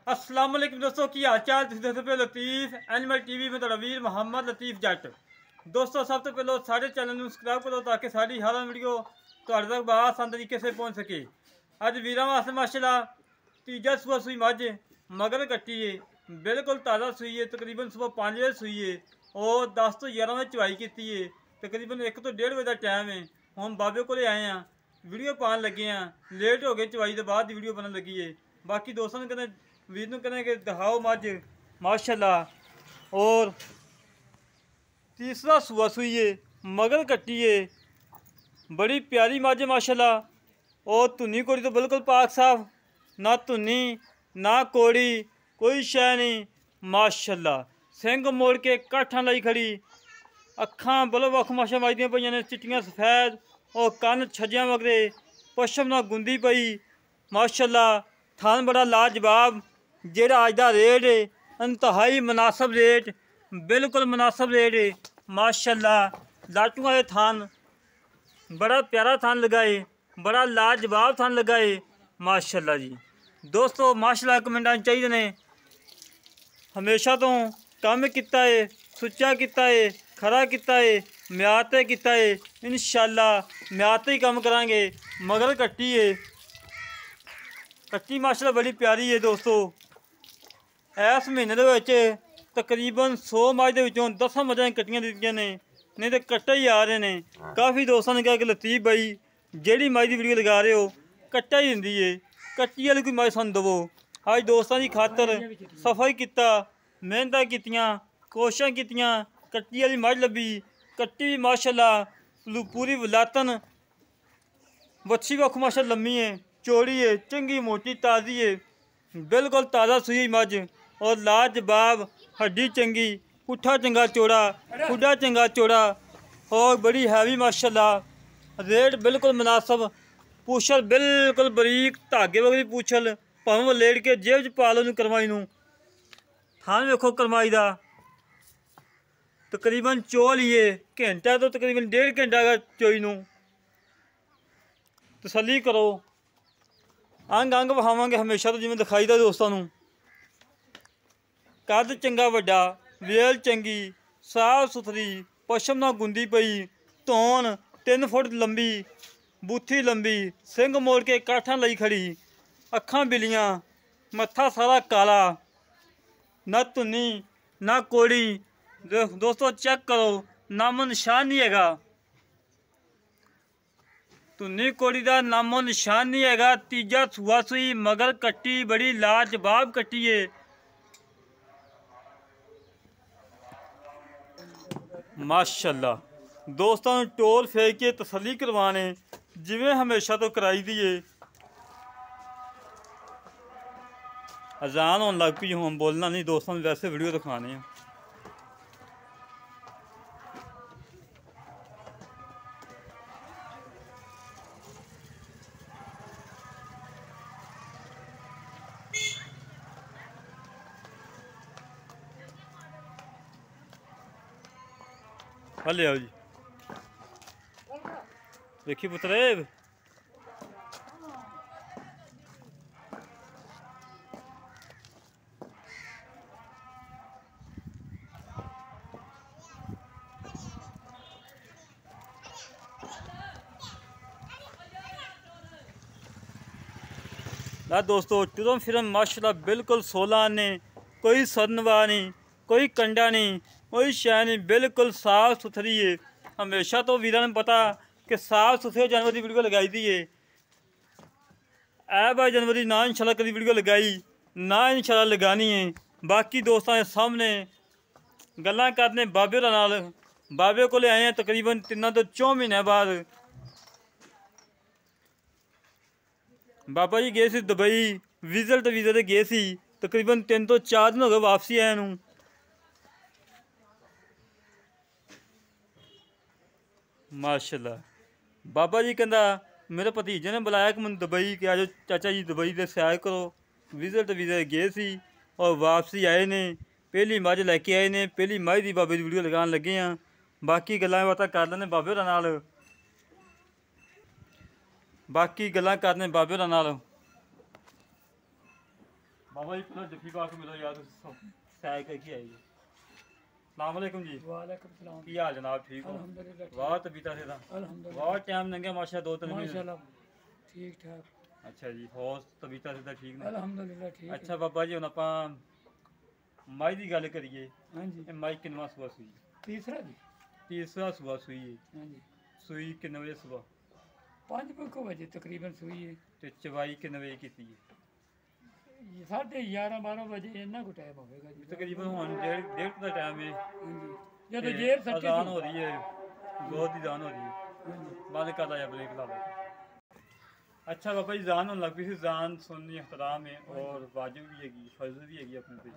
अस्सलाम वालेकुम दोस्तों की हाल चाल। तुसीं देखदे पे लतीफ एनिमल टीवी में तुहाडा वीर मुहम्मद लतीफ जट। दोस्तों सब तो पहले सारे चैनल में सब्सक्राइब करो ताकि सारी हर वीडियो तुहाडे तक बआसान तरीके से पहुँच सके। अज वीरां वास्ते माशाल्लाह तीजा सुबह सुई मझ मगर कट्टी है, बिल्कुल ताज़ा सुई है। तकरीबन सुबह 5 बजे सुई है और 10 तो 11 बजे चवाई की है। तकरीबन 1 तो 1:30 बजे का टाइम है। हम बाबे को आए हैं, वीडियो पान लगे हैं, लेट हो गए चवाई के बाद वीडियो बनने लगी है। बाकी दोस्तों ने कहते वीर कहने कि दिखाओ मझ माशाल्लाह। और तीसरा सुबह सुई है मगर कट्टी है, बड़ी प्यारी मझ माशाल्लाह। और धुनी कोड़ी तो बिल्कुल पाक साफ, ना धुनी ना कोड़ी, कोई शय नहीं माशाल्लाह। सिंग मोड़ के काठा लाई खड़ी, अखां बलो वख माशा मजदियां पईयां ने चिट्टियां सफेद, और कन छज्जियां मगरे पश्चिम ना गुंदी पई माशाल्लाह। थान बड़ा लाजवाब, जेड़ा अज का रेट है इंतहाई मुनासब रेट, बिल्कुल मुनासब रेट है माशाल्लाह। लाटू वाले थान बड़ा प्यारा थान लगाए, बड़ा लाजवाब थान लगाए माशाल्लाह जी। दोस्तों माशाल्लाह कमेंटा चाहिए ने हमेशा तो काम किया है, सुच्चा किया है, खरा किया है, म्याद ते किया है। इंशाल्लाह म्याद ते ही काम करांगे। मगर कट्टी है, कट्टी माशाल्लाह बड़ी प्यारी है दोस्तों। इस महीने के तकरीबन 100 मझ के 10 मझां कट्टियां दित्तियां ने, नहीं तो कट्टे ही आ रहे हैं। काफ़ी दोस्तों ने कहा कि लतीफ भाई जेड़ी मझ की वीडियो लगा रहे हो कट्टा ही दिंदी है, कट्टी वाली कोई मझ सानूं दवो। अज दोस्तों की खातर सफ़र किया, मेहनत कीतियां, कोशिशां कीतियां, कट्टी वाली मझ लभी। कट्टी भी माशाल्लाह पूरी वलातन बच्छी वक्ख माशाल्लाह लम्मी है, चौड़ी है, चंगी मोटी ताज़ी है, बिल्कुल ताज़ा सुई मझ। और लाजवाब, हड्डी चंगी, पुट्ठा चंगा चौड़ा, खुडा चंगा चौड़ा, और बड़ी हैवी माशाल्लाह। रेट बिल्कुल मुनासब, पूछल बिल्कुल बरीक धागे वगैरह पूछल, भावें लेट के जेब च पा लो करमाई नूं। थान वेखो करमाई दा तकरीबन चौल ही है, घंटा तो तकरीबन 1.5 घंटा का चोई नूं। तसल्ली करो, अंग अंग विखावांगे हमेशा तो जिवें दिखाई दा दोस्तों नूं। कद चंगा वड्डा, वेल चंगी, साफ सुथरी, पश्चिम ना गुंदी पई, धौन 3 फुट लंबी, बूथी लंबी, सिंग मोड़ के काठा लाई खड़ी, अखां बिलियां, मत्था सारा काला, ना धुनी ना कोड़ी। दोस्तों चेक करो, नामो निशान नहीं हैगा, धुनी कोड़ी का नामो निशान नहीं हैगा। तीजा सुआ सुई मगर कट्टी बड़ी लाजवाब कट्टी है माशाल्लाह। दोस्तों टोल फेंक के तसल्ली करवाने जिवें हमेशा तो कराई दी है। अजान होने लग पई, हम बोलना नहीं दोस्तों, वैसे वीडियो दिखाने हैं। हले आओ जी, देखिए पुत्रे ला दोस्तों टुरम फिरम माशाल्लाह बिल्कुल 16 ने, कोई सरनवा नहीं, कोई कंडा नहीं, कोई शय नहीं, बिल्कुल साफ सुथरी है। हमेशा तो वीर ने पता कि साफ सुथरे जानवर की वीडियो लगाई दी है। ऐ भाई जनवरी ना इंशाल्लाह कभी वीडियो लगाई ना इंशाल्लाह लगानी है। बाकी दोस्तों के सामने गल्लां करने बाबे होरां नाल, बाबे को आए हैं तकरीबन 3 तो 4 महीनों बाद। बाबा जी गए सी दुबई, विजिट वीज़े ते गए सी, तकरीबन 3 तो 4 दिन हो गए वापसी आए नूं। माशाल्लाह बाबा जी कहता मेरे भतीजे ने बुलाया कि मैं दुबई के आ जाओ चाचा जी, दुबई दे सैर करो। विजिट वीज़े गए सी और वापसी आए ने, पहली मझ लैके आए ने, पहली मझ की बाबे की वीडियो लगान लगे हैं। बाकी गल्लां बातां कर लैने बाबे होरां नाल, बाकी गल्लां करने बाबे होरां नाल। बाबा जी पूरा जफी पा के मिलो यार, सैर करके आई। अस्सलाम वालेकुम जी। वालेकुम सलाम। की हाल जनाब, ठीक हो? अल्हम्दुलिल्लाह। वाह तबीयत से अल्हम्दुलिल्लाह बहुत टाइम लंघा माशा, 2-3 महीने। माशाल्लाह ठीक ठाक। अच्छा जी, होर तबीयत से ठीक ने? अल्हम्दुलिल्लाह ठीक। अच्छा बाबा जी, हुण आपां माई दी गल करिए। हाँ जी। ਇਹ ਮਾਈ ਕਿੰਨਵਾਂ ਸੂਆ ਸੂਈ? तीसरा जी। ਤੀਸਰਾ ਸੂਆ ਸੂਈ ਹੈ। हाँ जी। ਸੂਈ ਕਿੰਨੇ ਵਜੇ ਸੁਬਾ 5 बजे तकरीबन सुई है। ਤੇ ਚਵਾਈ ਕਿੰਨੇ ਵਜੇ ਕੀਤੀ ਹੈ? 11:30 12 इन्ना को टाइम होगा जी। ਤਕਰੀਬਨ ਹੁਣ ਡੇਢ ਦਾ ਟਾਈਮ ਹੈ। हाँ जी। जब जेर सच्ची अजान हो रही है, बहुत ही जान हो रही है। हाँ जी। बंद कर ला या ब्रेक ला लो। अच्छा बाबा जी, जान होने लग पी सी, जान सुननी एहतराम है और वाजिब भी हैगी, फर्ज भी हैगी अपने पे।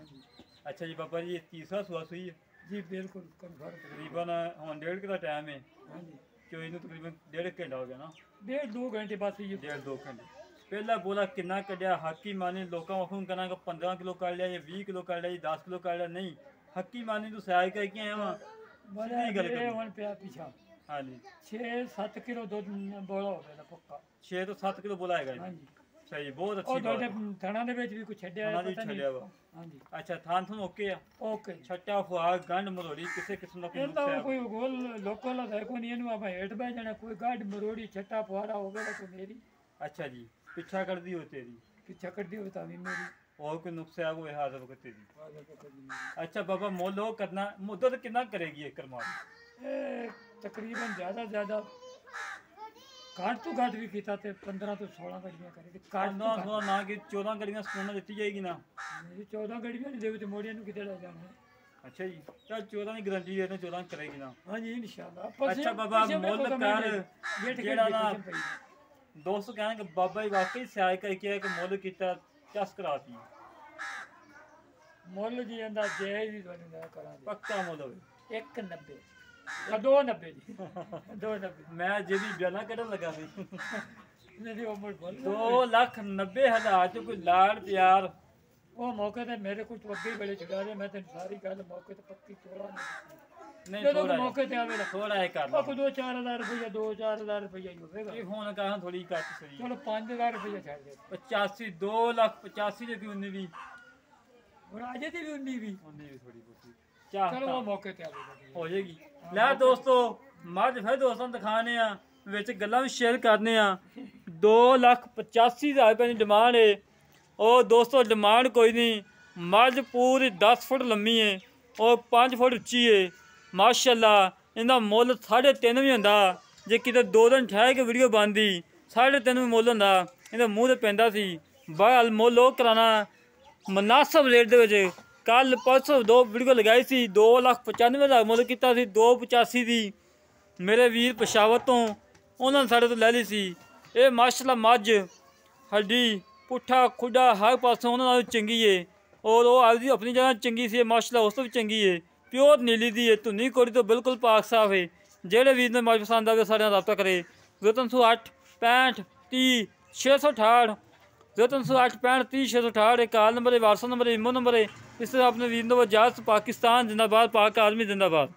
अच्छा जी बाबा जी, ये तीसरा सुआ सुई है जी बिल्कुल कन्फर्म। तकरीबन हम 1.5 का टाइम है हाँ जी। कि इन्हें तकरीबन 1.5 घंटा हो गया ना, 1.5-2 घंटे बस ये 1.5-2 घंटे पहला बोला किन्ना कढ़िया हकी मानी लोगों को कहना कि 15 किलो कर लिया, या 20 किलो कर लिया, 10 किलो कर लिया। नहीं, हकी मानी तू सैर करके आया वहाँ सीधी गल कर। वन पे पीछा हाँ जी, 6-7 किलो दूध बोला हो गया पक्का। 6 तो 7 किलो बोला है हाँ जी। सही, बहुत और अच्छी ਤੁਹਾਡੇ बात। ਥਣਾ ਦੇ ਵਿੱਚ ਵੀ ਕੁਛ ਛੱਡਿਆ ਉਹਨਾਂ ਦੀ ਪਤਾ ਨਹੀਂ। ਛੱਡਿਆ ਵਾ। हाँ जी। ਅੱਛਾ, ਥਾਂ ਥੂੰ ਓਕੇ ਆ? ओके। ਛੱਟਾ ਫੁਆਰ ਗੰਢ ਮਰੋੜੀ ਕਿਸੇ ਕਿਸਮ ਦਾ ਕੋਈ ਇਹ ਤਾਂ ਨੁਕਸ ਕੋਈ ਗੋਲ ਲੋਕਲ ਹੈ ਕੋਈ ਨਹੀਂ, ਇਹਨੂੰ ਆਪਾਂ ਹੇਠ ਬਹਿ ਜਾਣਾ, ਕੋਈ ਗਾਢ ਮਰੋੜੀ ਛੱਟਾ ਫੁਆਰਾ ਹੋ ਗਿਆ ਤਾਂ ਮੇਰੀ ਅੱਛਾ ਜੀ, ਪਿੱਛਾ ਕਰਦੀ ਹੋ ਤੇਰੀ ਕਿ ਛਕੜਦੀ ਹੋਵੇ ਤਾਂ ਵੀ ਮੇਰੀ। और कोई नुक्स है वो हाजिर वक्त तेरी। ਆਹ ਪਕੜ ਲਈ ਮੇਰੀ। अच्छा बाबा, मोलो करना मुद्दत कितना करेगी एक करमाल? ਇਹ ਤਕਰੀਬਨ ਜ਼ਿਆਦਾ ਘੱਟ ਤੋਂ ਘੱਟ ਵੀ ਕੀਤਾ ਤੇ 15 ਤੋਂ 16 ਗੱਡੀਆਂ ਕਰੇ ਤੇ ਘੱਟ ना ਤੋਂ थोड़ा ना कि 14 गलियां स्पूना दी जाएगी ना। ਮੇਰੀ 14 ਗੱਡੀਆਂ ਨਹੀਂ ਦੇਵੇ ਤੇ ਮੋੜੀਆਂ ਨੂੰ ਕਿਤੇ ਲੈ ਜਾਣਾ। अच्छा जी, चल 14 की गारंटी है ना, 14 करेगी ना। ਹਾਂਜੀ ਇਨਸ਼ਾਅੱਲਾ। अच्छा बाबा, मुल कर जेड़ा ना दोस्त कहने कि बाबा जी वाकई सैर करके कि मुल किता चस कराती ਮੁੱਲ ਜੀ ਇਹਦਾ ਜਾਇਜ਼ ਹੀ ਤੁਹਾਨੂੰ ਮੈਂ ਕਰਾਂਗੇ। पक्का मुल होवे 190 290 ਜੀ 290 मैं जेदी गाना कढन लगा सी। ਮੇਰੀ ਉਮਰ ਬੋਲ 2,90,000 ਚ ਕੋਈ ਲਾੜ ਪਿਆਰ। ਉਹ ਮੌਕੇ ਤੇ ਮੇਰੇ ਕੋਲ ਅੱਗੇ ਹੀ ਬੜੇ ਛਡਾ ਰਹੇ, ਮੈਂ ਤੈਨੂੰ ਸਾਰੀ ਗੱਲ ਮੌਕੇ ਤੇ ਪੱਕੀ ਤੋੜਾ ਨਹੀਂ ਜਦੋਂ ਥੋੜਾ ਮੌਕੇ ਤੇ ਆਵੇਗਾ ਥੋੜਾ ਹੈ ਕਰ ਉਹ 2-4 ਰੁਪਇਆ 2-4 ਰੁਪਇਆ ਹੀ ਹੋਵੇਗਾ। ਇਹ ਫੋਨ ਕਰਾਂ ਥੋੜੀ ਕੱਟ ਸਹੀ। ਚਲੋ 5,000 ਰੁਪਇਆ ਛੱਡ ਦੇ। 85 2,85,000 ਦੇ ਕਿਉਂ ਨਹੀਂ ਵੀ ਹੁਣ ਅਜੇ ਤੇ ਵੀ 19 ਵੀ ਉਹਦੀ ਵੀ ਥੋੜੀ ਬਹੁਤੀ ਚਾਹ ਚਲੋ ਉਹ ਮੌਕੇ ਤੇ ਆਵੇਗਾ ਜੀ। ਹੋ ਜਾਏਗੀ। ਲੈ ਦੋਸਤੋ, ਮੱਝ ਫਿਰ ਦੋਸਤਾਂ ਨੂੰ ਦਿਖਾਣੇ ਆ, ਵਿੱਚ ਗੱਲਾਂ ਵੀ ਸ਼ੇਅਰ ਕਰਨੇ ਆ। 2,85,000 ਰੁਪਏ ਦੀ ਡਿਮਾਂਡ ਹੈ। ਉਹ ਦੋਸਤੋ ਡਿਮਾਂਡ ਕੋਈ ਨਹੀਂ, ਮੱਝ ਪੂਰੀ 10 ਫੁੱਟ ਲੰਮੀ ਹੈ ਔਰ 5 ਫੁੱਟ ਉੱਚੀ ਹੈ ਮਾਸ਼ਾਅੱਲਾ। ਇਹਦਾ ਮੁੱਲ 3.5 ਵੀ ਹੁੰਦਾ, ਜੇ ਕਿਤੇ 2 ਦਿਨ ਠਹਿਰ ਕੇ ਵੀਡੀਓ ਬਣਦੀ 3.5 ਵੀ ਮੁੱਲ ਹੁੰਦਾ। ਇਹਦਾ ਮੂੰਹ ਤੇ ਪੈਂਦਾ ਸੀ। ਬਾਹਰ ਮੁੱਲ ਉਹ ਕਰਾਣਾ ਮੁਨਾਸਬ ਰੇਟ ਦੇ ਵਿੱਚ। ਕੱਲ ਪਰਸੋਂ 2 ਵੀਡੀਓ ਲਗਾਈ ਸੀ, 2,95,000 ਮੁੱਲ ਕੀਤਾ ਸੀ, 2,85 ਦੀ ਮੇਰੇ ਵੀਰ ਪਸ਼ਾਵਰ ਤੋਂ ਉਹਨਾਂ ਨੇ ਸਾਡੇ ਤੋਂ ਲੈ ਲਈ ਸੀ। ਇਹ ਮਾਸ਼ਾਅੱਲਾ ਮੱਝ ਹੱਡੀ ਪੁੱਠਾ ਖੁੱਡਾ ਹਰ ਪਾਸੋਂ ਉਹਨਾਂ ਨਾਲ ਚੰਗੀ ਏ ਔਰ ਉਹ ਆਪਣੀ ਜਗ੍ਹਾ ਚੰਗੀ ਸੀ ਮਾਸ਼ਾਅੱਲਾ, ਉਸ ਤੋਂ ਵੀ ਚੰਗੀ ਏ। ਪਿਓਰ ਨੀਲੀ ਦੀ ਏ, ਧੁੰਨੀ ਕੋੜੀ ਤੋਂ ਬਿਲਕੁਲ ਪਾਕ ਸਾਫ ਏ। ਜਿਹੜੇ ਵੀਰ ਨੇ ਮੱਝ ਪਸੰਦ ਆਵੇ ਸਾਡੇ ਨਾਲ ਰਾਬਤਾ ਕਰੇ। 0308 65 30 668 0308 65 30 668 ਕਾਲ ਨੰਬਰ ਹੈ, WhatsApp ਨੰਬਰ ਹੈ, ਇਮੋ ਨੰਬਰ ਹੈ। ਇਸ ਤਰ੍ਹਾਂ ਆਪਣੇ ਵੀਰ ਨੂੰ ਇਜਾਜ਼ਤ। ਪਾਕਿस्तान जिंदाबाद, पाक आर्मी जिंदाबाद।